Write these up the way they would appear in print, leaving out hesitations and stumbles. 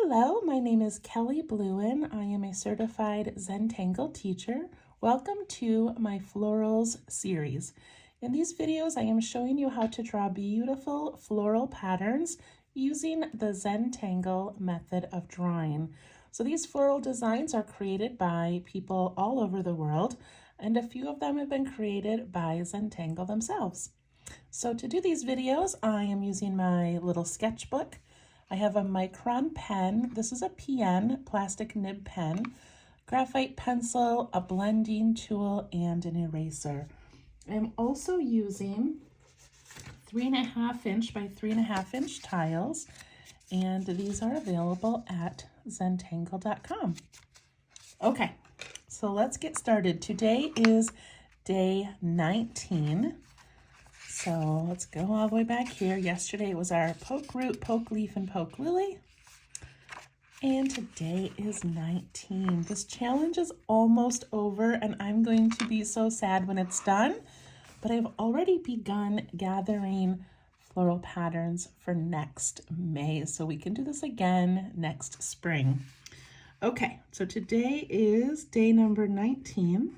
Hello, my name is Kelly Bluen. I am a certified Zentangle teacher. Welcome to my florals series. In these videos, I am showing you how to draw beautiful floral patterns using the Zentangle method of drawing. So these floral designs are created by people all over the world, and a few of them have been created by Zentangle themselves. So to do these videos, I am using my little sketchbook. I have a micron pen. This is a PN, plastic nib pen, graphite pencil, a blending tool, and an eraser. I'm also using 3.5 inch by 3.5 inch tiles, and these are available at zentangle.com. Okay, so let's get started. Today is day 19. So let's go all the way back here. Yesterday was our poke root, poke leaf, and poke lily. And today is 19. This challenge is almost over, and I'm going to be so sad when it's done. But I've already begun gathering floral patterns for next May, so we can do this again next spring. Okay, so today is day number 19.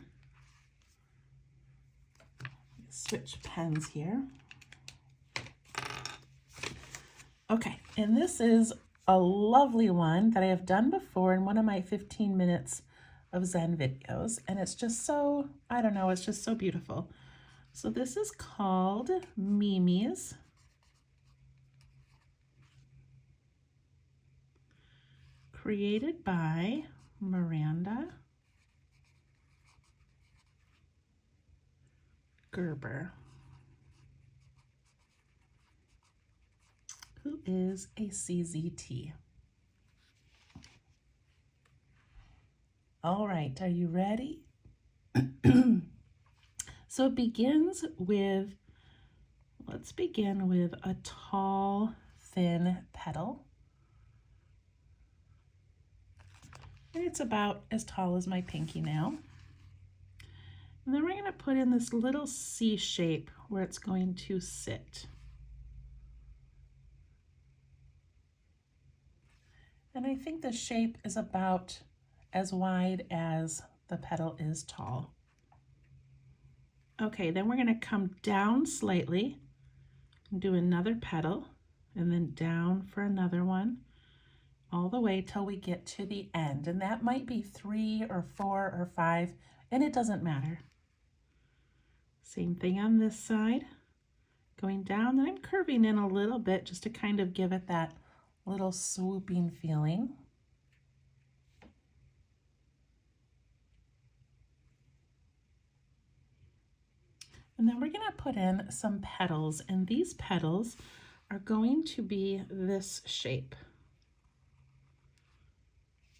Switch pens here. Okay, and this is a lovely one that I have done before in one of my 15 minutes of Zen videos, and it's just so, I don't know, it's just so beautiful. So this is called Mimi's. Created by Miranda, Gerber, who is a CZT. All right, are you ready? So it begins with, let's begin with a tall, thin petal. And it's about as tall as my pinky nail. And then we're going to put in this little C shape where it's going to sit. And I think the shape is about as wide as the petal is tall. Okay, then we're going to come down slightly and do another petal, and then down for another one, all the way till we get to the end. And that might be 3 or 4 or 5, and it doesn't matter. Same thing on this side, going down, then I'm curving in a little bit just to kind of give it that little swooping feeling. And then we're going to put in some petals, and these petals are going to be this shape.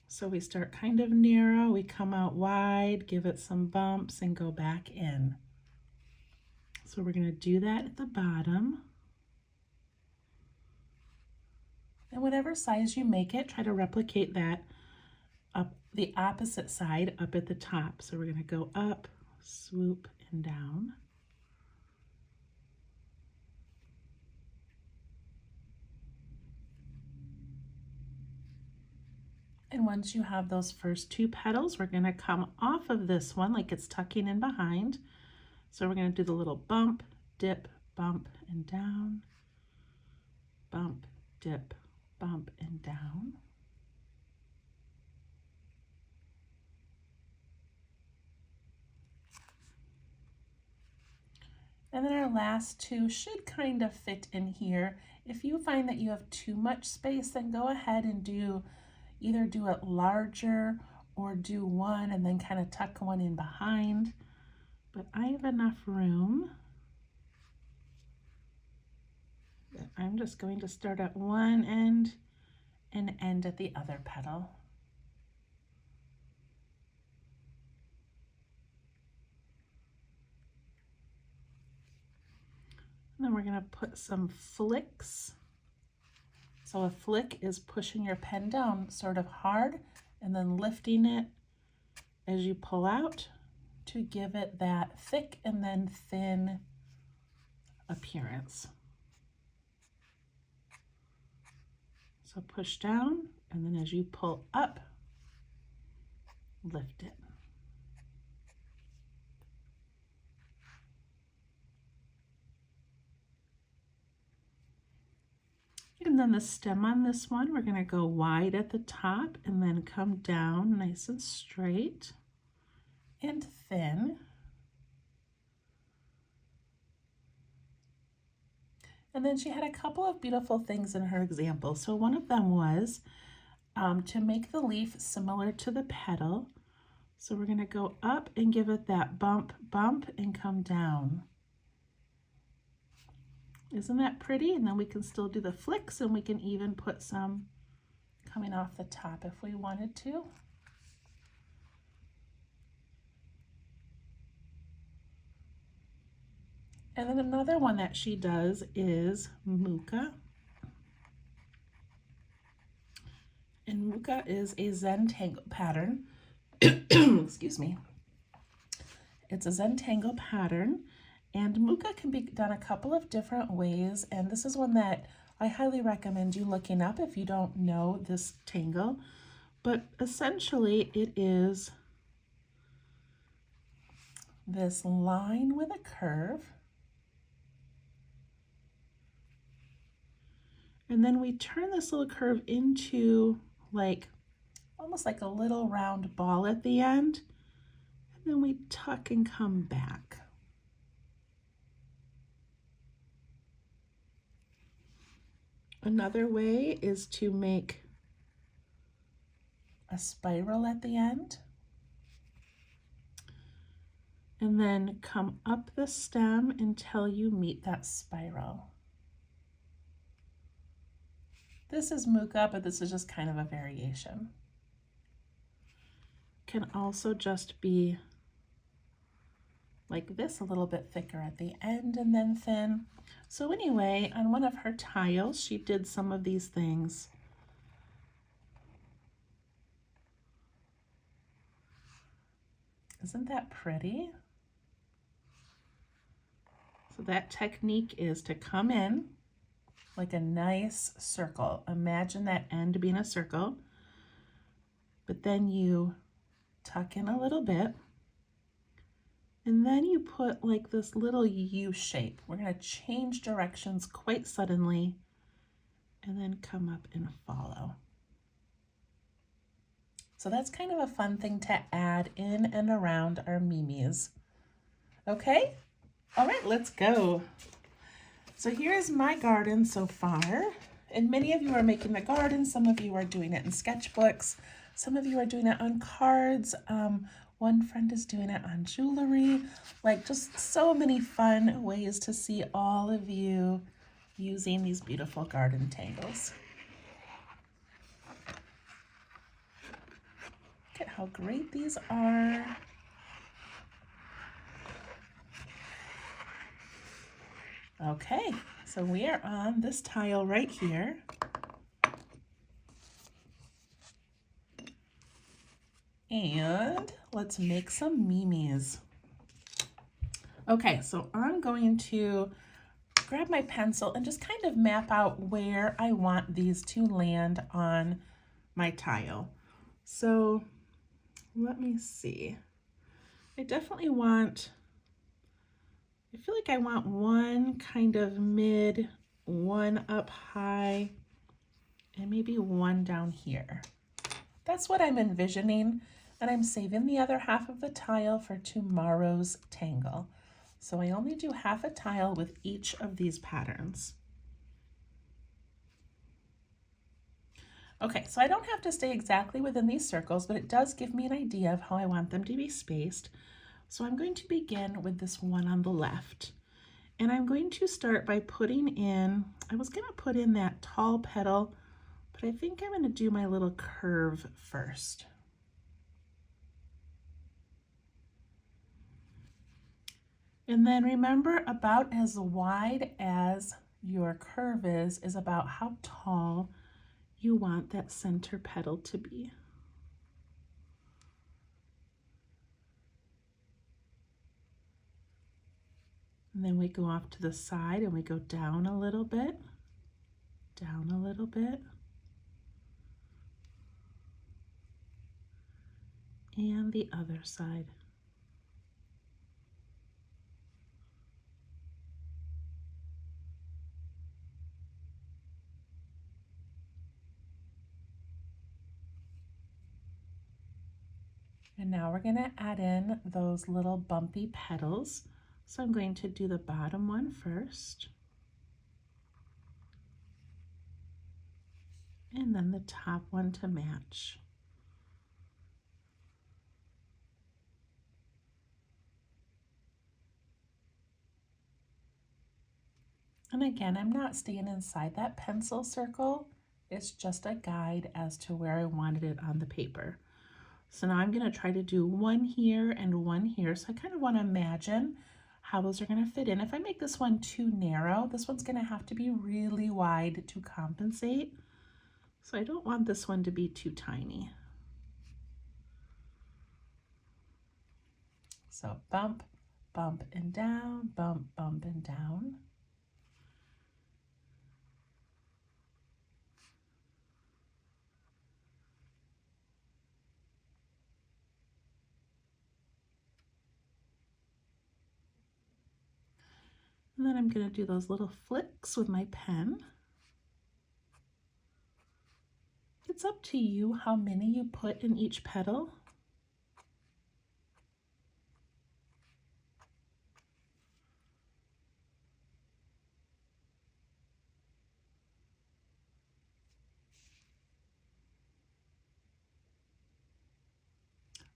So we start kind of narrow, we come out wide, give it some bumps, and go back in. So we're going to do that at the bottom. And whatever size you make it, try to replicate that up the opposite side up at the top. So we're going to go up, swoop, and down. And once you have those first 2 petals, we're going to come off of this one like it's tucking in behind. So we're going to do the little bump, dip, bump, and down. Bump, dip, bump, and down. And then our last 2 should kind of fit in here. If you find that you have too much space, then go ahead and either do it larger or do one and then kind of tuck one in behind. But I have enough room that I'm just going to start at one end and end at the other petal. And then we're going to put some flicks. So a flick is pushing your pen down sort of hard and then lifting it as you pull out to give it that thick and then thin appearance. So push down And then as you pull up, lift it. And then the stem on this one, we're going to go wide at the top and then come down nice and straight and thin. And then she had a couple of beautiful things in her example. So one of them was to make the leaf similar to the petal. So we're going to go up and give it that bump, bump, and come down. Isn't that pretty? And then we can still do the flicks, and we can even put some coming off the top if we wanted to. And then another one that she does is Muka. And Muka is a Zentangle pattern. Excuse me. It's a Zentangle pattern, and Muka can be done a couple of different ways, and this is one that I highly recommend you looking up if you don't know this tangle. But essentially it is this line with a curve, and then we turn this little curve into almost like a little round ball at the end, and then we tuck and come back. Another way is to make a spiral at the end and then come up the stem until you meet that spiral. This is Muka, but this is just kind of a variation. Can also just be like this, a little bit thicker at the end and then thin. So anyway, on one of her tiles, she did some of these things. Isn't that pretty? So that technique is to come in like a nice circle. Imagine that end being a circle, but then you tuck in a little bit, and then you put like this little U shape. We're going to change directions quite suddenly and then come up and follow. So that's kind of a fun thing to add in and around our mimis. Okay? All right, let's go. So here's my garden so far. And many of you are making the garden. Some of you are doing it in sketchbooks. Some of you are doing it on cards. One friend is doing it on jewelry. Like, just so many fun ways to see all of you using these beautiful garden tangles. Look at how great these are. Okay, so we are on this tile right here. And let's make some mimis. Okay, so I'm going to grab my pencil and just kind of map out where I want these to land on my tile. So let me see. I definitely want, I feel like I want one kind of mid, one up high, and maybe one down here. That's what I'm envisioning, and I'm saving the other half of the tile for tomorrow's tangle. So I only do half a tile with each of these patterns. Okay, so I don't have to stay exactly within these circles, but it does give me an idea of how I want them to be spaced. So I'm going to begin with this one on the left. And I'm going to start by putting in, I was going to put in that tall petal, but I think I'm going to do my little curve first. And then remember, about as wide as your curve is about how tall you want that center petal to be. And then we go off to the side and we go down a little bit, down a little bit, And the other side. And now we're going to add in those little bumpy petals. So I'm going to do the bottom one first. And then the top one to match. And again, I'm not staying inside that pencil circle. It's just a guide as to where I wanted it on the paper. So now I'm going to try to do one here and one here. So I kind of want to imagine how those are going to fit in. If I make this one too narrow, this one's going to have to be really wide to compensate. So I don't want this one to be too tiny. So bump, bump and down, bump, bump and down. And then I'm going to do those little flicks with my pen. It's up to you how many you put in each petal.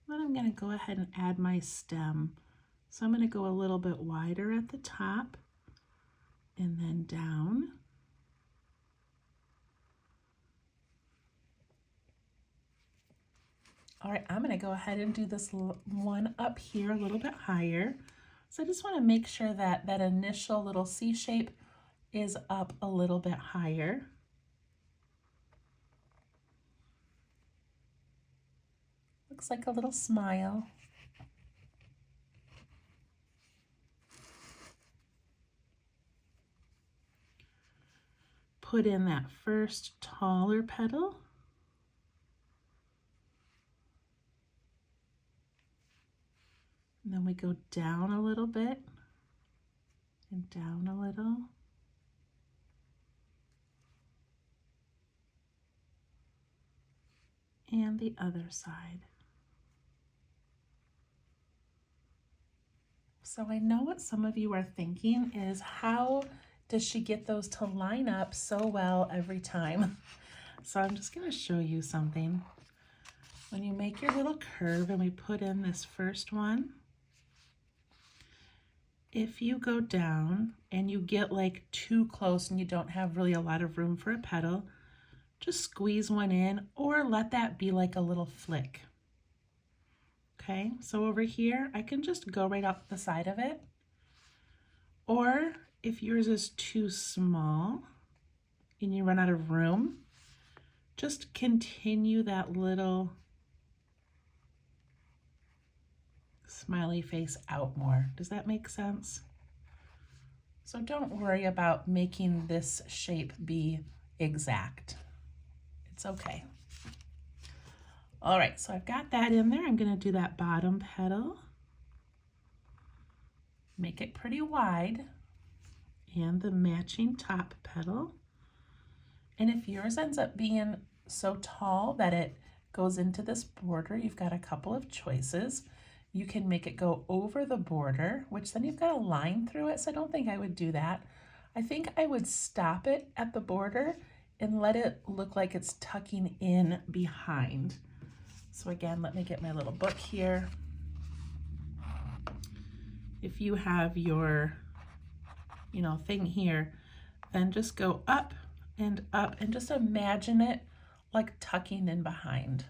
Then I'm going to go ahead and add my stem. So I'm going to go a little bit wider at the top and then down. All right, I'm going to go ahead and do this one up here a little bit higher. So I just want to make sure that that initial little C shape is up a little bit higher. Looks like a little smile. Put in that first taller petal. And then we go down a little bit and down a little. And the other side. So I know what some of you are thinking is, how does she get those to line up so well every time? So I'm just going to show you something. When you make your little curve and we put in this first one, if you go down and you get like too close and you don't have really a lot of room for a petal, just squeeze one in or let that be like a little flick. Okay, so over here, I can just go right up the side of it. Or if yours is too small and you run out of room, just continue that little smiley face out more. Does that make sense? So don't worry about making this shape be exact. It's okay. All right, so I've got that in there. I'm going to do that bottom petal. Make it pretty wide. And the matching top petal. And if yours ends up being so tall that it goes into this border, you've got a couple of choices. You can make it go over the border, which then you've got a line through it, so I don't think I would do that. I think I would stop it at the border and let it look like it's tucking in behind. So again, let me get my little book here. If you have your, thing here, then just go up and just imagine it like tucking in behind.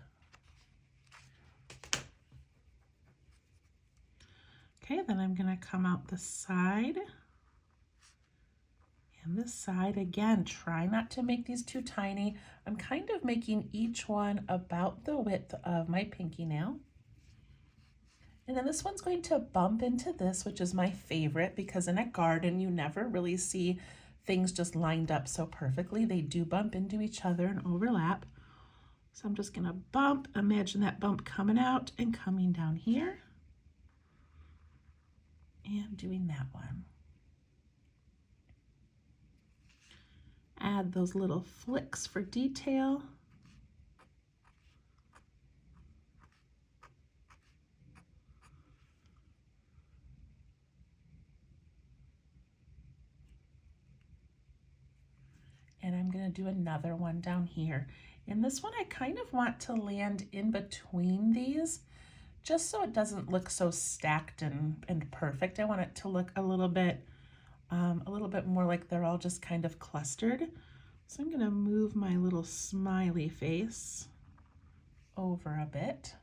Okay, then I'm going to come out the side. And this side, again, try not to make these too tiny. I'm kind of making each one about the width of my pinky nail. And then this one's going to bump into this, which is my favorite, because in a garden, you never really see things just lined up so perfectly. They do bump into each other and overlap. So I'm just gonna bump, imagine that bump coming out and coming down here. And doing that one. Add those little flicks for detail. And I'm going to do another one down here. And this one I kind of want to land in between these, just so it doesn't look so stacked and perfect. I want it to look a little bit more like they're all just kind of clustered. So I'm going to move my little smiley face over a bit.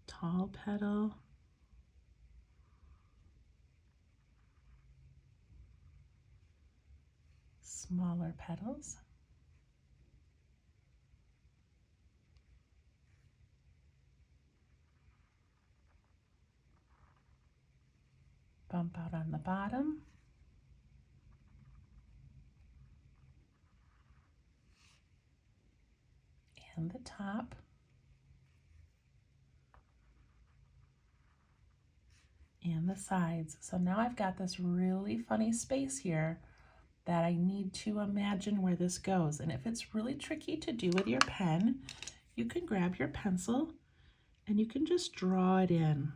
Tall petal. Smaller petals. Bump out on the bottom. And the top. And the sides. So now I've got this really funny space here that I need to imagine where this goes. And if it's really tricky to do with your pen, you can grab your pencil and you can just draw it in.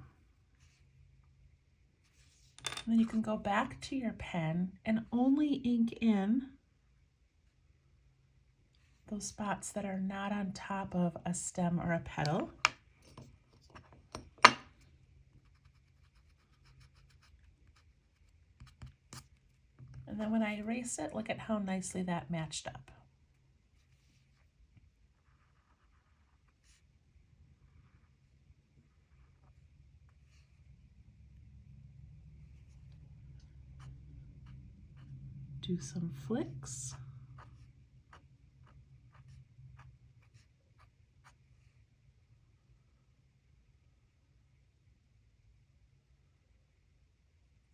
And then you can go back to your pen and only ink in those spots that are not on top of a stem or a petal. And then when I erase it, look at how nicely that matched up. Do some flicks.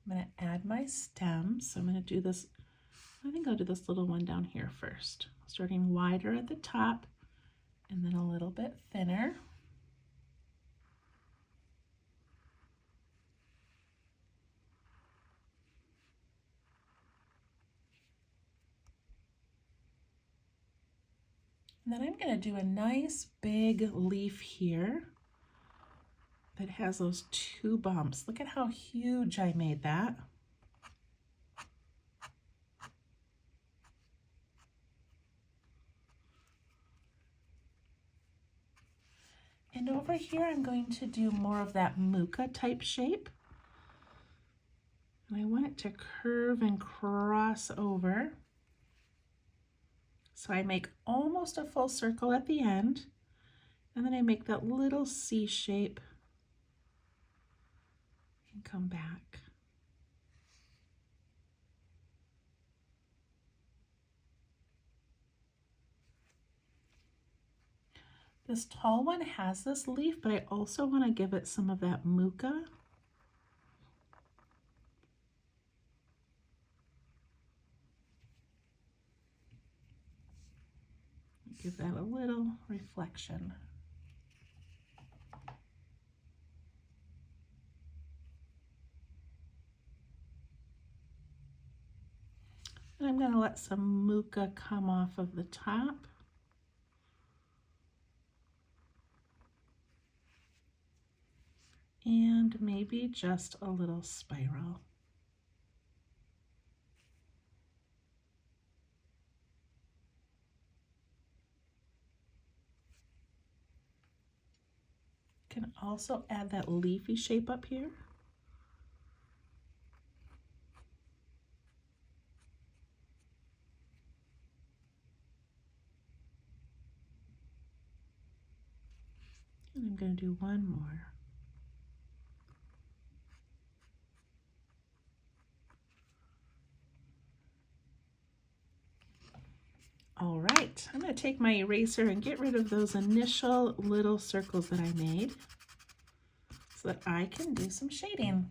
I'm going to add my stem. So I'm going to do this, I think I'll do this little one down here first, starting wider at the top and then a little bit thinner. And then I'm going to do a nice big leaf here that has those two bumps. Look at how huge I made that. And over here, I'm going to do more of that muka type shape. And I want it to curve and cross over. So I make almost a full circle at the end, and then I make that little C shape and come back. This tall one has this leaf, but I also want to give it some of that muka. Give that a little reflection. And I'm going to let some muka come off of the top. And maybe just a little spiral. Can also add that leafy shape up here. And I'm going to do one more. All right, I'm going to take my eraser and get rid of those initial little circles that I made so that I can do some shading.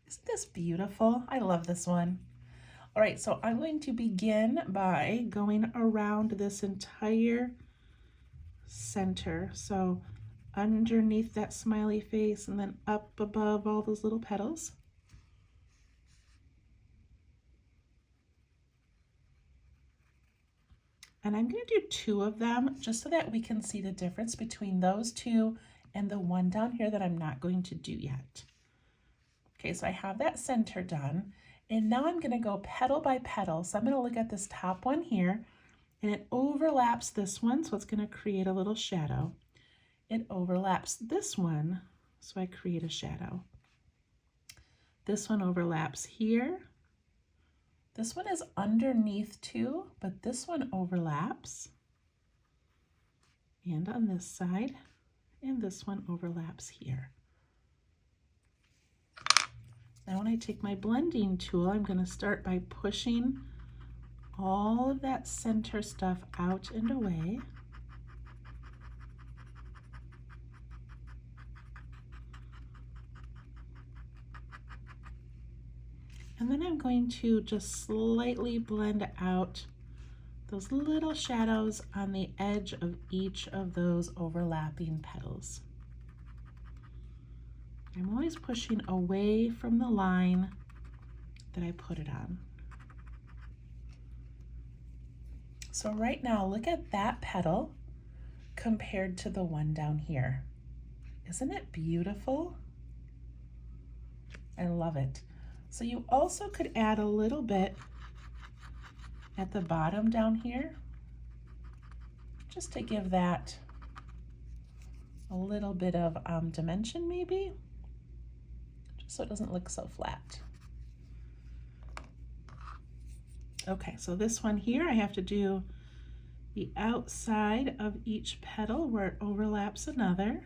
Isn't this beautiful? I love this one. All right, so I'm going to begin by going around this entire center. So underneath that smiley face and then up above all those little petals. And I'm going to do 2 of them just so that we can see the difference between those 2 and the one down here that I'm not going to do yet. Okay, so I have that center done. And now I'm going to go petal by petal. So I'm going to look at this top one here, and it overlaps this one, so it's going to create a little shadow. It overlaps this one, so I create a shadow. This one overlaps here. This one is underneath too, but this one overlaps. And on this side, and this one overlaps here. Now when I take my blending tool, I'm going to start by pushing all of that center stuff out and away. And then I'm going to just slightly blend out those little shadows on the edge of each of those overlapping petals. I'm always pushing away from the line that I put it on. So right now, look at that petal compared to the one down here. Isn't it beautiful? I love it. So you also could add a little bit at the bottom down here, just to give that a little bit of dimension maybe, just so it doesn't look so flat. Okay, so this one here, I have to do the outside of each petal where it overlaps another.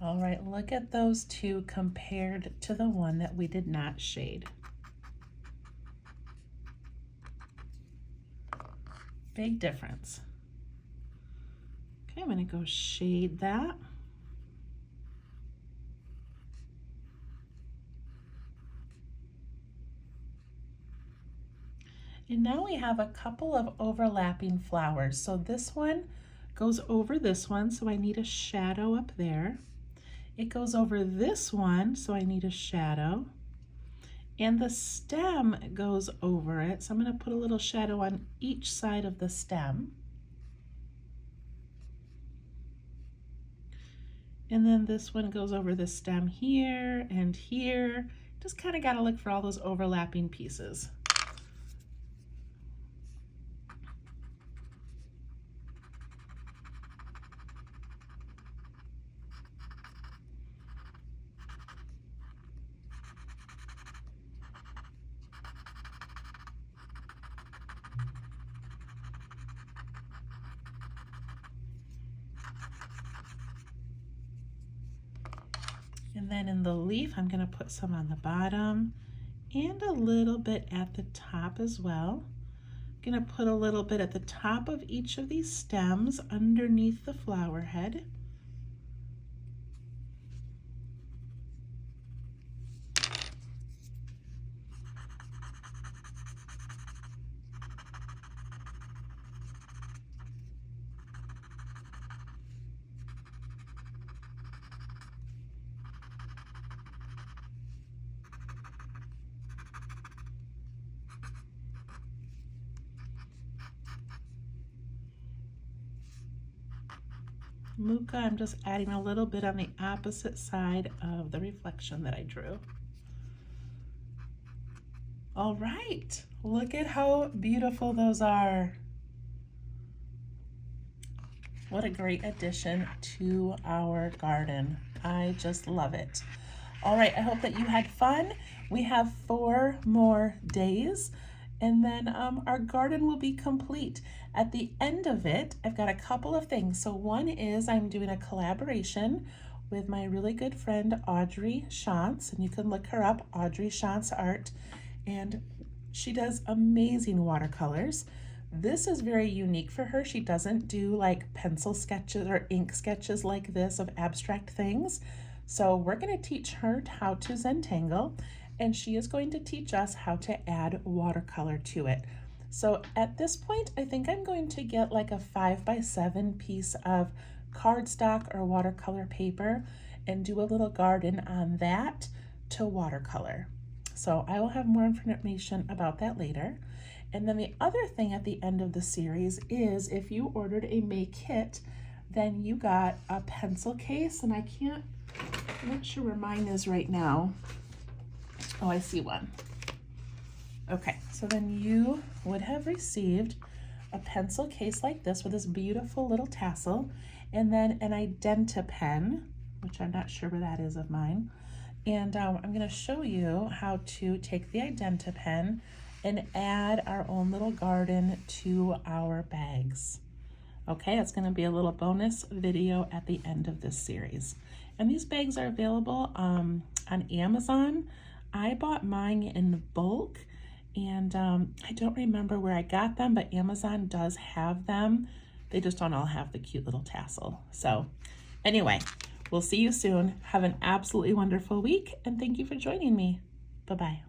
All right, look at those 2 compared to the one that we did not shade. Big difference. Okay, I'm going to go shade that. And now we have a couple of overlapping flowers. So this one goes over this one, so I need a shadow up there. It goes over this one, so I need a shadow. And the stem goes over it, so I'm going to put a little shadow on each side of the stem. And then this one goes over the stem here and here. Just kind of got to look for all those overlapping pieces. And then in the leaf, I'm going to put some on the bottom and a little bit at the top as well. I'm going to put a little bit at the top of each of these stems underneath the flower head. Muka, I'm just adding a little bit on the opposite side of the reflection that I drew. All right, look at how beautiful those are. What a great addition to our garden. I just love it. All right, I hope that you had fun. We have 4 more days and then our garden will be complete. At the end of it, I've got a couple of things. So one is I'm doing a collaboration with my really good friend, Audrey Shantz, and you can look her up, Audrey Shantz Art, and she does amazing watercolors. This is very unique for her. She doesn't do like pencil sketches or ink sketches like this of abstract things. So we're going to teach her how to Zentangle, and she is going to teach us how to add watercolor to it. So at this point, I think I'm going to get like a 5x7 piece of cardstock or watercolor paper and do a little garden on that to watercolor. So I will have more information about that later. And then the other thing at the end of the series is if you ordered a May kit, then you got a pencil case, and I'm not sure where mine is right now. Oh, I see one. Okay, so then you would have received a pencil case like this with this beautiful little tassel, and then an Identa pen, which I'm not sure where that is of mine. And I'm going to show you how to take the Identa pen and add our own little garden to our bags. Okay, it's going to be a little bonus video at the end of this series. And these bags are available on Amazon. I bought mine in bulk, and I don't remember where I got them, but Amazon does have them. They just don't all have the cute little tassel. So anyway, we'll see you soon. Have an absolutely wonderful week, and thank you for joining me. Bye-bye.